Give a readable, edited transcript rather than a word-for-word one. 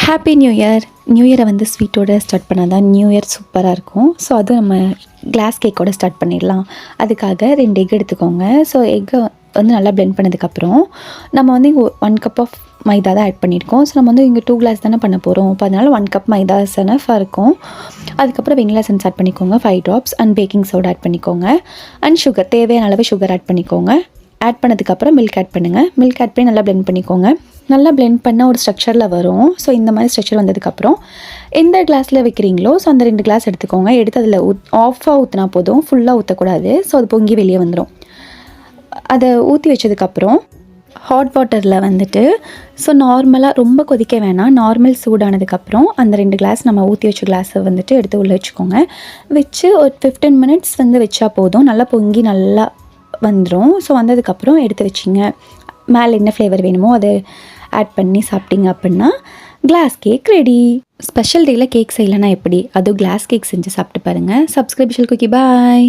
Happy new year. New இயரை வந்து ஸ்வீட்டோடு start பண்ணால் தான் நியூ இயர் சூப்பராக இருக்கும். ஸோ அதுவும் நம்ம கிளாஸ் கேக்கோடு ஸ்டார்ட் பண்ணிடலாம். அதுக்காக 2 எக் எடுத்துக்கோங்க. ஸோ எக்கை வந்து நல்லா பிளெண்ட் பண்ணதுக்கப்புறம் நம்ம வந்து இங்கே 1 கப் ஆஃப் மைதா தான் ஆட் பண்ணியிருக்கோம். ஸோ நம்ம வந்து இங்கே 2 கிளாஸ் தானே பண்ண போகிறோம். இப்போ அதனால் 1 கப் மைதா சனஃபாக இருக்கும். அதுக்கப்புறம் வெனிலா எசன்ஸ் ஆட் பண்ணிக்கோங்க 5 drops and baking soda add பண்ணிக்கோங்க. அண்ட் சுகர், தேவையான அளவு சுகர் ஆட் பண்ணிக்கோங்க. ஆட் பண்ணதுக்கப்புறம் மில்க் ஆட் பண்ணுங்கள். மில்க் ஆட் பண்ணி நல்லா பிளெண்ட் பண்ணிக்கோங்க. நல்லா பிளெண்ட் பண்ண ஒரு ஸ்ட்ரக்சரில் வரும். ஸோ இந்த மாதிரி ஸ்ட்ரக்சர் வந்ததுக்கப்புறம் எந்த கிளாஸில் வைக்கிறீங்களோ ஸோ அந்த 2 கிளாஸ் எடுத்துக்கோங்க. எடுத்து அதில் ஆஃபாக ஊற்றினா போதும், ஃபுல்லாக ஊற்றக்கூடாது. ஸோ அது பொங்கி வெளியே வந்துடும். அதை ஊற்றி வச்சதுக்கப்புறம் ஹாட் வாட்டரில் வந்துட்டு ஸோ நார்மலாக ரொம்ப கொதிக்க வேணாம், நார்மல் சூடானதுக்கப்புறம் அந்த 2 கிளாஸ் நம்ம ஊற்றி வச்ச கிளாஸை வந்துட்டு எடுத்து உள்ளே வச்சுக்கோங்க. வச்சு ஒரு 15 மினிட்ஸ் வந்து வச்சா போதும். நல்லா பொங்கி நல்லா வந்துடும். ஸோ வந்ததுக்கப்புறம் எடுத்து வச்சிங்க. மேலே என்ன ஃப்ளேவர் வேணுமோ அதை ஆட் பண்ணி சாப்பிட்டீங்க அப்படின்னா கிளாஸ் கேக் ரெடி. ஸ்பெஷல் டேயில் கேக் செய்யலைன்னா எப்படி, அதுவும் கிளாஸ் கேக் செஞ்சு சாப்பிட்டு பாருங்கள். சப்ஸ்கிரைபிஷல் குக்கி பாய்.